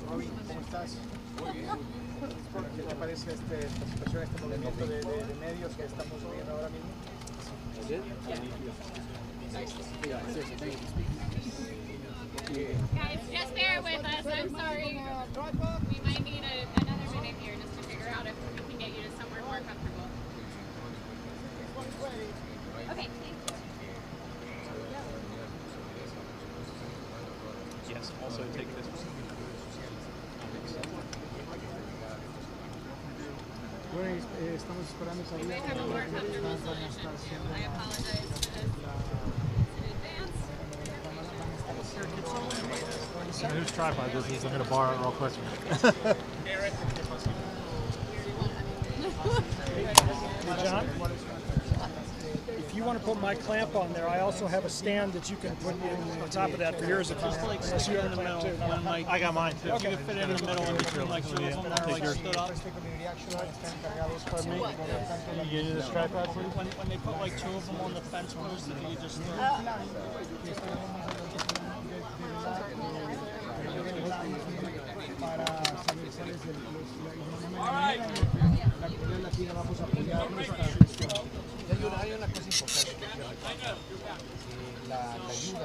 Robin, ¿cómo estás? ¿Qué te parece esta situación, este movimiento de medios que estamos viendo ahora mismo? Guys, just bear with us. I'm sorry. We might need another minute here just to figure out if we can get you to somewhere more comfortable. Okay, thank you. Yes, also take this one. Estamos esperando We may have a more comfortable solution. I apologize in advance. Whose tripod this is? I'm going to borrow it real quick. John, if you want to put my clamp on there, I also have a stand that you can put in on top of that for yours if you want. Unless you have a clamp too. I got mine too. Okay. You can fit it in the middle in between like two of them that are like stood up. Pardon me? Can you give me this tripod, please? When they put like two of them on the fence post, if you just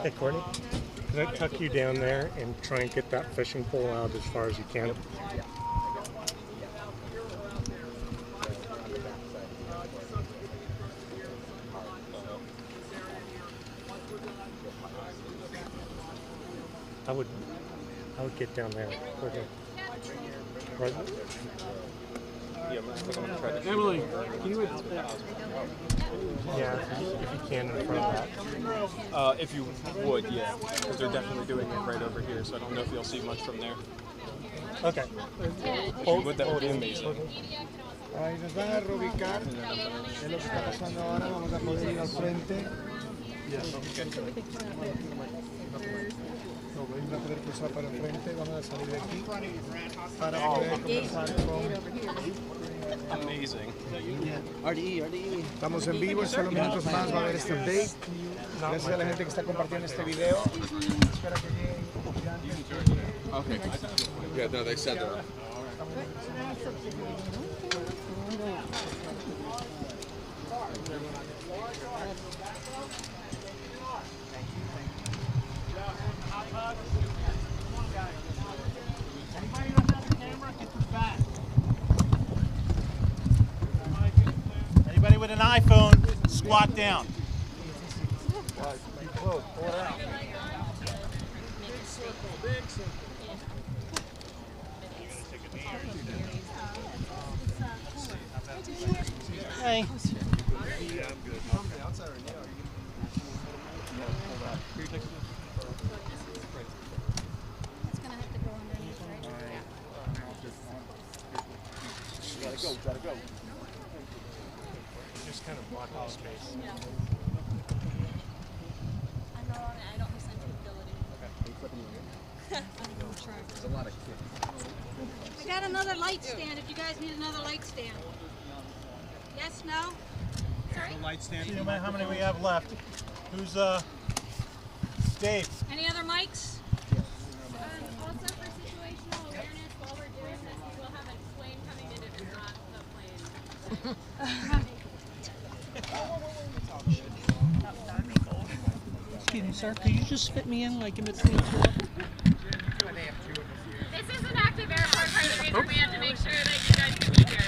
Hey, Courtney, can I tuck you down there and try and get that fishing pole out as far as you can? I would get down there. Okay. Right. Emily, can you Yeah, if you can in front of that. if you would, yeah. Because they're definitely doing it right over here, so I don't know if you'll see much from there. Okay. If you would, that would be amazing. Ahí nos van a reubicar. Es lo que está pasando ahora. Vamos a poder ir al frente. Vamos a poder cruzar para el frente. Vamos a salir de aquí para poder conversar con... Amazing. Estamos en vivo, en solo minutos más va a haber este update. Gracias a la gente que está compartiendo este video. Espera que lleguen. Okay. Yeah, no, they said that. Anybody with an iPhone, squat down. Be close, pull it out. Big circle. Hey. Yeah, I'm good. Outside right now. It's gonna have to go underneath, right? Gotta go. Just kind of block off space. Yeah. I'm not on it. I don't have sensibility. There's a lot of kids. I got another light stand if you guys need another light stand. Yes, no? Sorry? Light stand. How many we have left? Who's Dave? Any other mics? Also for situational awareness, while we're doing this, we will have a plane coming in if it's not the plane. Excuse me, sir. Could you just fit me in like in between two of them? This is an active airport part of the reason we have to make sure that you guys can be here.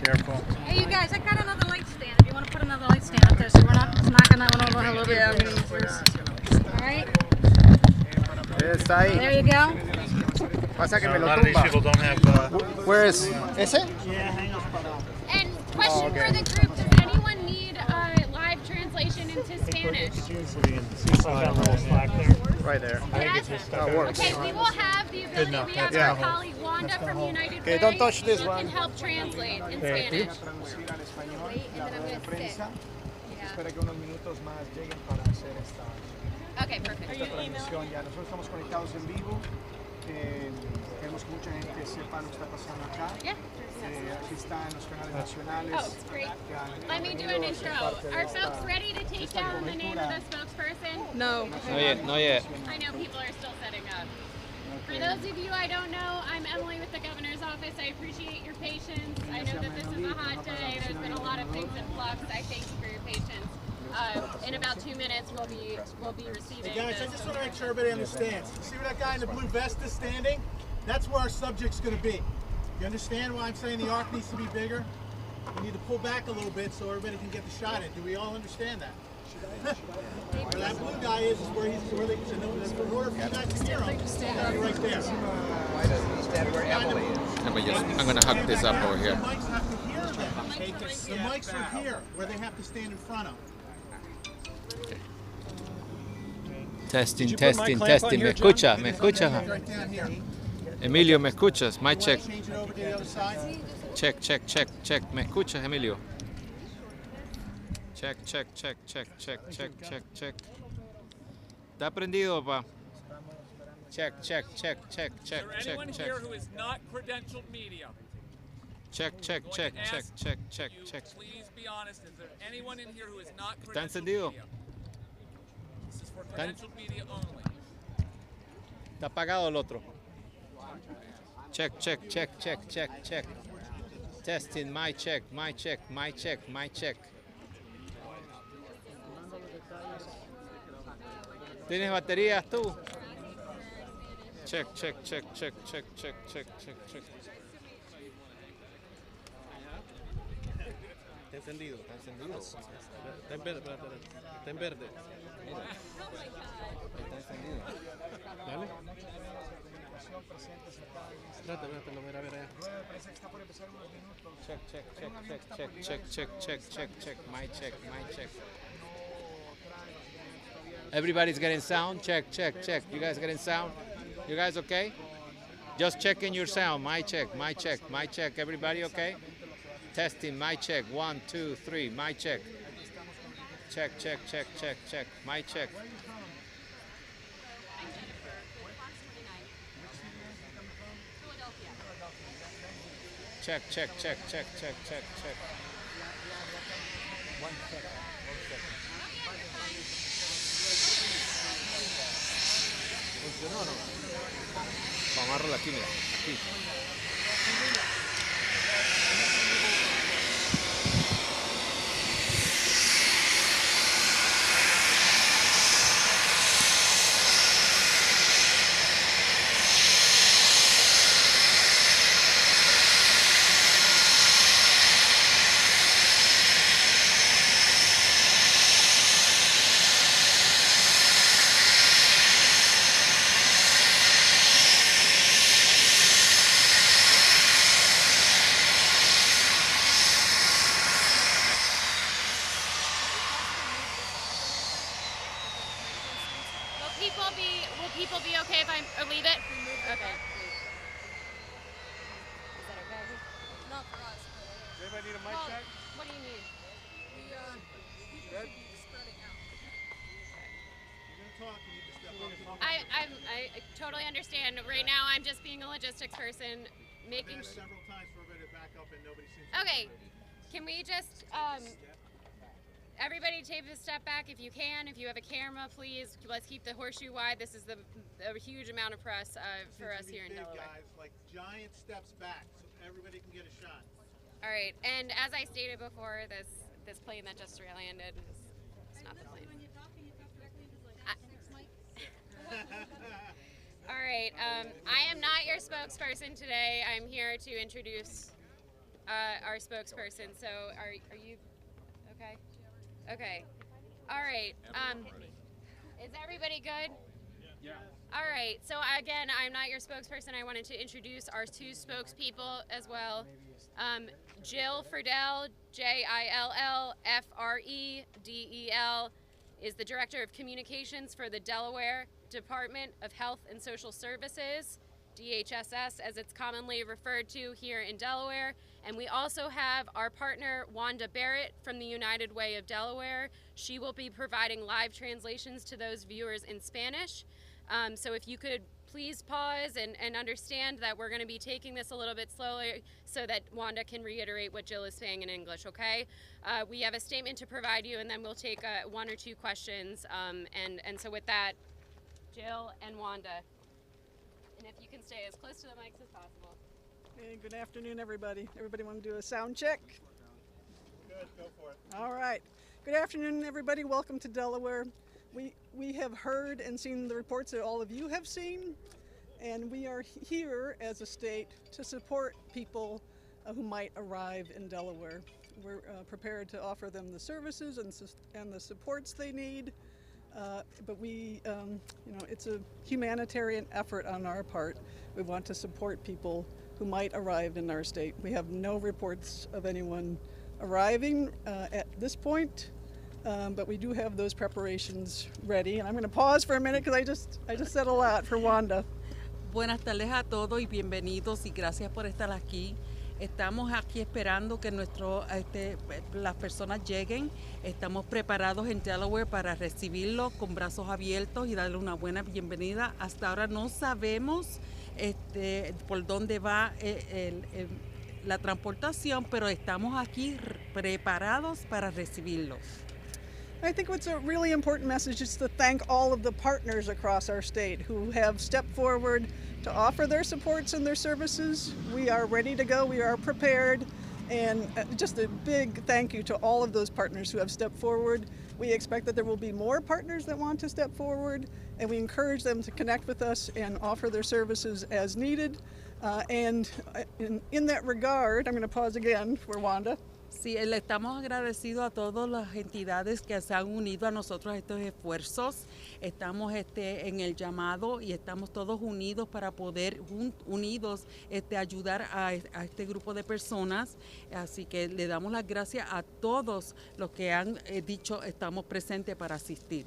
Careful. Hey, you guys, I got another light stand. If you want to put another light stand up there, so we're not knocking that one over a little bit. All right. Está ahí. There you go. Pasa que A me lo lot of these tumba. people don't have. Where is ese? And question for the group, does anyone need live translation into Spanish? Right there. Yes? That works. Okay, we will have the ability, we have our colleague Wanda from United Way, don't touch this who one. can help translate in Spanish. Traducir al español Wait, and then I'm la gonna prensa. Yeah. Espera que unos minutos más lleguen para hacer esta Okay, perfect. transmisión. Ya nosotros estamos conectados en vivo. Queremos que mucha gente sepa lo que está pasando acá. Yeah. Aquí está en los canales nacionales. Oh, great. Let me do an intro. Are folks ready to take down the name of the spokesperson? No. Not yet. Not yet. I know people are still setting up. For those of you I don't know, I'm Emily with the governor's office. I appreciate your patience. I know that this is a hot day. There's been a lot of things in flux. I thank you for your patience. In about 2 minutes, we'll be receiving. Hey guys, I just want to make sure everybody understands. See where that guy in the blue vest is standing? That's where our subject's going to be. You understand why I'm saying the arc needs to be bigger? We need to pull back a little bit so everybody can get the shot in. Do we all understand that? Where that blue guy is where he's where they in order for you guys to hear him, he's gotta be right there. I'm gonna hug this up over The here. mics have to hear them. The mics are here where they have to stand in front of. Testing, Did you put my testing, clamp on testing. here, ¿Me John? escucha? ¿Me escucha? Right down here. Emilio, ¿me escuchas? My check. Change it over to the other side. Check, check, check, check. ¿Me escuchas, Emilio? Check, check, check, check, check, check, check, check. ¿Está prendido, pa? Check, check, check, check, check, Is there check, anyone check. here who is not credentialed media? Check, check, I'm check, going to check, ask check, check, you, check. Please be honest. Is there anyone in here who is not ¿Está credentialed encendido? media? This is for credentialed media only. Está apagado el otro. Check, check, check, check, check, check. Testing, my check, my check, my check, my check. ¿Tienes baterías tú? Check, check, check, check, check, check, check, check, check. Está encendido, está encendido. Está en verde, está en verde. Está encendido. Dale. Espérate, lo voy a ver allá. Check, check, check, check, check, check, check, check, check, my check, my check. Everybody's getting sound? Check, check, check. You guys getting sound? You guys okay? Just checking your sound. My check, my check, my check. Everybody okay? Testing, my check. 1, 2, 3, my check. Check, check, check, check, check. My check. Check, check, check, check, check, check, check. 1 second. 1 second. ¿Funcionó o no? Vamos a amarrarla aquí, mira. Aquí. Will people be okay if I leave it? Okay. Is that okay? Not for us. Does anybody need a mic check? What do you need? People should be spreading out. I totally understand. Right now, I'm just being a logistics person, making. Several times for everybody to back up and nobody seems to Okay, can we just everybody take a step back if you can. If you have a camera, please. Let's keep the horseshoe wide. This is a huge amount of press for us here in Delaware. guys, like giant steps back so everybody can get a shot. All right, and as I stated before, this plane that just landed is not the plane. When you talk directly into like All right, I am not your spokesperson today. I'm here to introduce our spokesperson. So are you okay? Okay. All right. Is everybody good? Yeah. All right. So again, I'm not your spokesperson. I wanted to introduce our two spokespeople as well. Jill Fredel, JILLFREDEL, is the Director of Communications for the Delaware Department of Health and Social Services, DHSS as it's commonly referred to here in Delaware. And we also have our partner Wanda Barrett from the United Way of Delaware. She will be providing live translations to those viewers in Spanish. So if you could please pause and understand that we're going to be taking this a little bit slowly so that Wanda can reiterate what Jill is saying in English, okay? We have a statement to provide you, and then we'll take 1 or 2 questions. And so with that, Jill and Wanda. And if you can stay as close to the mics as possible. Hey, good afternoon, everybody. Everybody want to do a sound check? Good, go for it. All right. Good afternoon, everybody. Welcome to Delaware. We have heard and seen the reports that all of you have seen, and we are here as a state to support people who might arrive in Delaware. We're prepared to offer them the services and the supports they need, but we, it's a humanitarian effort on our part. We want to support people who might arrive in our state. We have no reports of anyone arriving at this point, but we do have those preparations ready. And I'm going to pause for a minute because I just said a lot for Wanda. Buenas tardes a todos y bienvenidos y gracias por estar aquí. Estamos aquí esperando que las personas lleguen. Estamos preparados en Delaware para recibirlos con brazos abiertos y darle una buena bienvenida. Hasta ahora no sabemos por dónde va la transportación, pero estamos aquí preparados para recibirlos. I think what's a really important message is to thank all of the partners across our state who have stepped forward to offer their supports and their services. We are ready to go, we are prepared, and just a big thank you to all of those partners who have stepped forward. We expect that there will be more partners that want to step forward, and we encourage them to connect with us and offer their services as needed. And in that regard, I'm going to pause again for Wanda. Sí, le estamos agradecidos a todas las entidades que se han unido a nosotros a estos esfuerzos. Estamos en el llamado y estamos todos unidos para poder ayudar a este grupo de personas. Así que le damos las gracias a todos los que han dicho estamos presentes para asistir.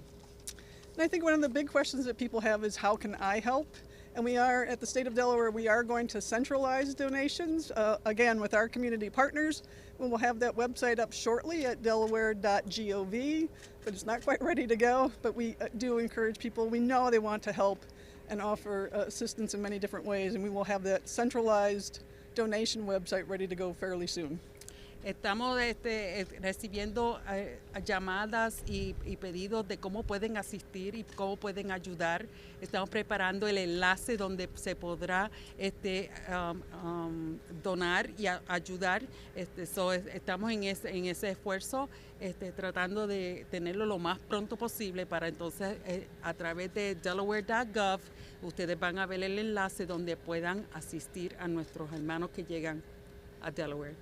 And I think one of the big questions that people have is how can I help? And we are, at the state of Delaware, we are going to centralize donations, again, with our community partners. We will have that website up shortly at delaware.gov, but it's not quite ready to go. But we do encourage people, we know they want to help and offer assistance in many different ways, and we will have that centralized donation website ready to go fairly soon. Estamos recibiendo llamadas y pedidos de cómo pueden asistir y cómo pueden ayudar. Estamos preparando el enlace donde se podrá donar y ayudar. Estamos en ese esfuerzo, tratando de tenerlo lo más pronto posible para entonces a través de Delaware.gov ustedes van a ver el enlace donde puedan asistir a nuestros hermanos que llegan a Delaware.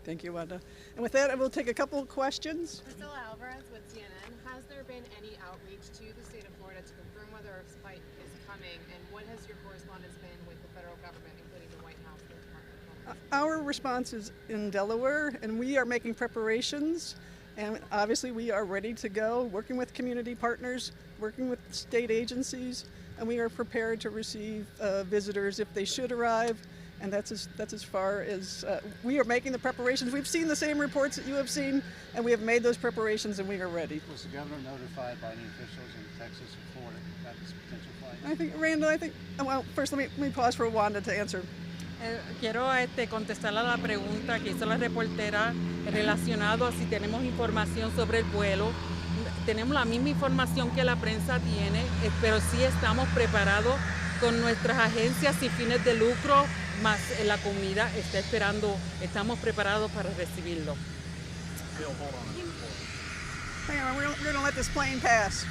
Thank you, Wanda. And with that, I will take a couple of questions. Priscilla Alvarez with CNN. Has there been any outreach to the state of Florida to confirm whether a spike is coming, and what has your correspondence been with the federal government, including the White House, the Department of Homeland Security? Our response is in Delaware, and we are making preparations, and obviously we are ready to go, working with community partners, working with state agencies, and we are prepared to receive visitors if they should arrive. And that's as far as we are making the preparations. We've seen the same reports that you have seen, and we have made those preparations, and we are ready. Was the governor notified by any officials in Texas or Florida about this potential flight? I think, Randall, well, first let me pause for Wanda to answer. Quiero contestar a la pregunta que hizo la reportera relacionado a si tenemos información sobre el vuelo. Tenemos la misma información que la prensa tiene, pero sí estamos preparados con nuestras agencias sin fines de lucro, más la comunidad está esperando, estamos preparados para recibirlo. Hang on, we're going to let this plane pass.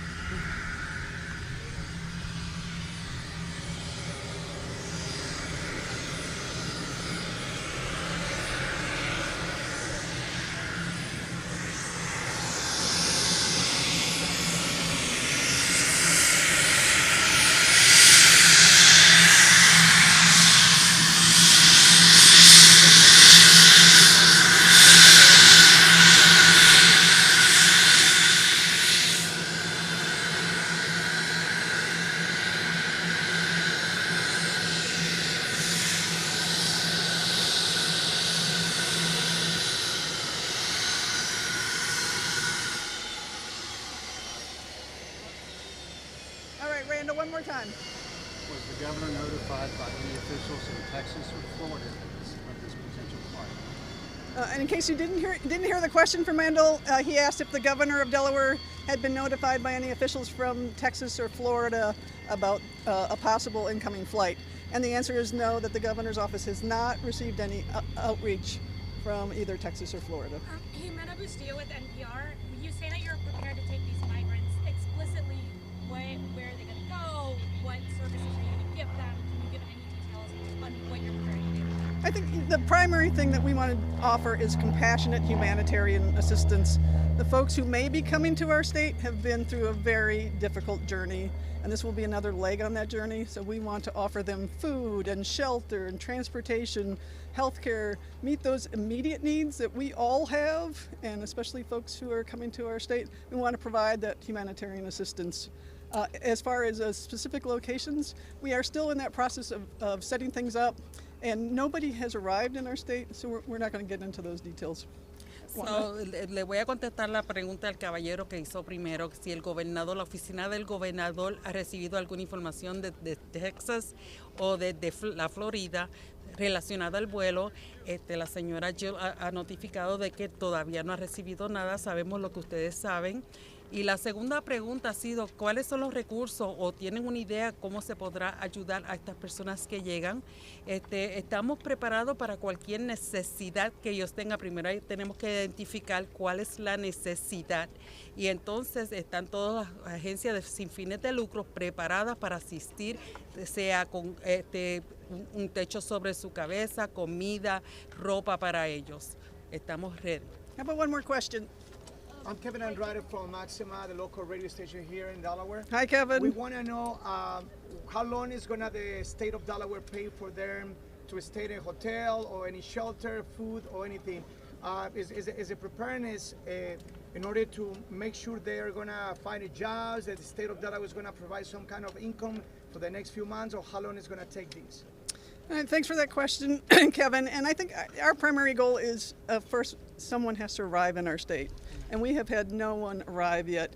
One more time. Was the governor notified by any officials in Texas or Florida of this potential flight? And in case you didn't hear the question from Randall, he asked if the governor of Delaware had been notified by any officials from Texas or Florida about a possible incoming flight. And the answer is no, that the governor's office has not received any outreach from either Texas or Florida. Jimena Bustillo with NPR. You say that you're prepared to take these migrants. Explicitly, where are they going to go? What services are you going to give them? Can you give any details on what you're prepared to do? I think the primary thing that we want to offer is compassionate humanitarian assistance. The folks who may be coming to our state have been through a very difficult journey, and this will be another leg on that journey. So we want to offer them food and shelter and transportation, healthcare, meet those immediate needs that we all have, and especially folks who are coming to our state. We want to provide that humanitarian assistance. As far as specific locations, we are still in that process of setting things up, and nobody has arrived in our state, so we're not going to get into those details. So, le voy a contestar la pregunta al caballero que hizo primero, si el gobernador, la oficina del gobernador ha recibido alguna información de Texas o de la Florida relacionada al vuelo. La señora Jill ha notificado de que todavía no ha recibido nada, sabemos lo que ustedes saben. Y la segunda pregunta ha sido, ¿cuáles son los recursos o tienen una idea cómo se podrá ayudar a estas personas que llegan? Estamos preparados para cualquier necesidad que ellos tengan. Primero tenemos que identificar cuál es la necesidad y entonces están todas las agencias sin fines de lucro preparadas para asistir, sea con un techo sobre su cabeza, comida, ropa para ellos. Estamos ready. How about one more question? I'm Kevin Andrade from Maxima, the local radio station here in Delaware. Hi, Kevin. We want to know how long is going to the state of Delaware pay for them to stay in a hotel or any shelter, food, or anything? Is it preparedness in order to make sure they are going to find a job, that the state of Delaware is going to provide some kind of income for the next few months, or how long is going to take these? Thanks for that question, Kevin. And I think our primary goal is, first, someone has to arrive in our state. And we have had no one arrive yet.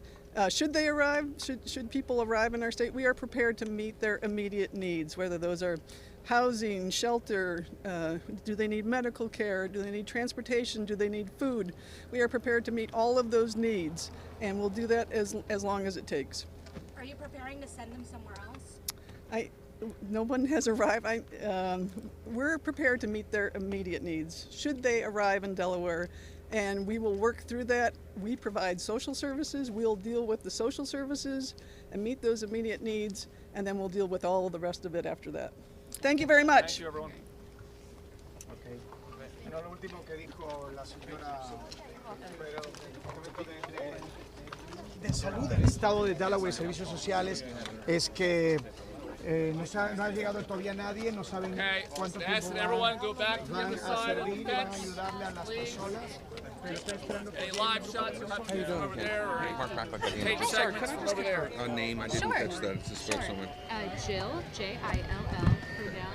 Should they arrive, should people arrive in our state, we are prepared to meet their immediate needs, whether those are housing, shelter, do they need medical care, do they need transportation, do they need food? We are prepared to meet all of those needs, and we'll do that as long as it takes. Are you preparing to send them somewhere else? No one has arrived. We're prepared to meet their immediate needs, should they arrive in Delaware, and we will work through that. We provide social services. We'll deal with the social services and meet those immediate needs, and then we'll deal with all of the rest of it after that. Thank you very much. Thank you, everyone. Okay. Bueno, lo último que dijo la señora de salud del estado de Delaware, servicios sociales, es que no ha llegado todavía nadie, no saben cuánto tiempo van a servir, van a ayudarle a las personas. Any live shots you'll have to do over there, or Mark back like that. tape segments from over there. A name, I didn't catch that. It's a spokeswoman. Jill, Jill, Fredel, Fredel.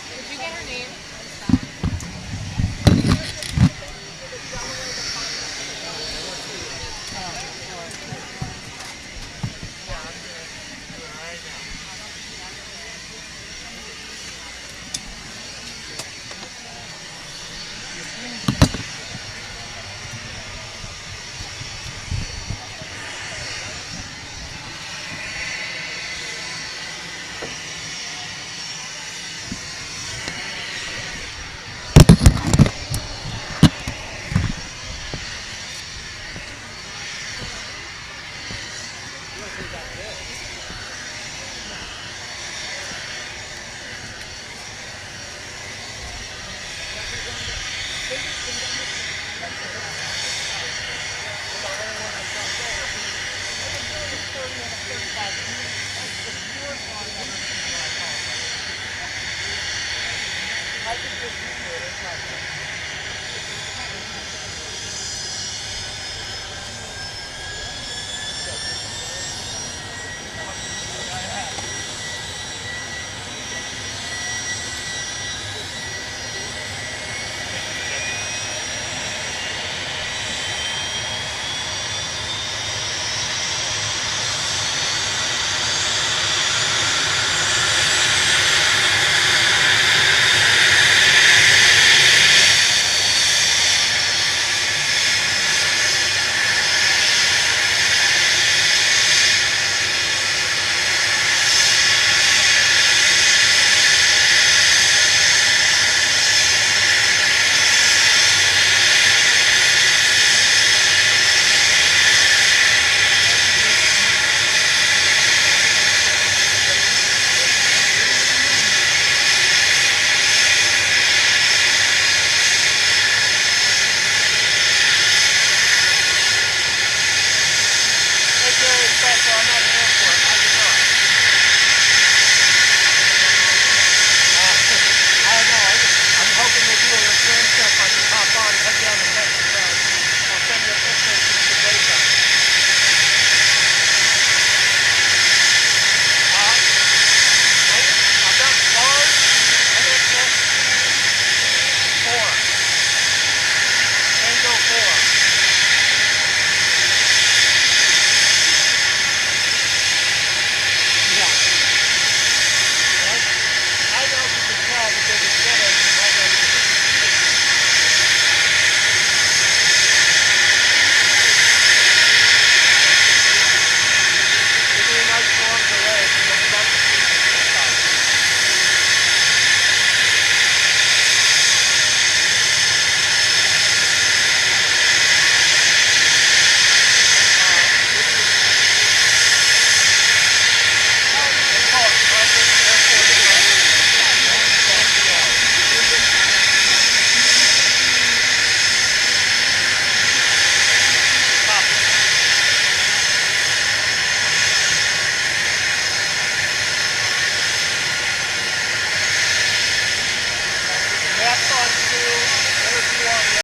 Did you get her name? I can just do it. It's not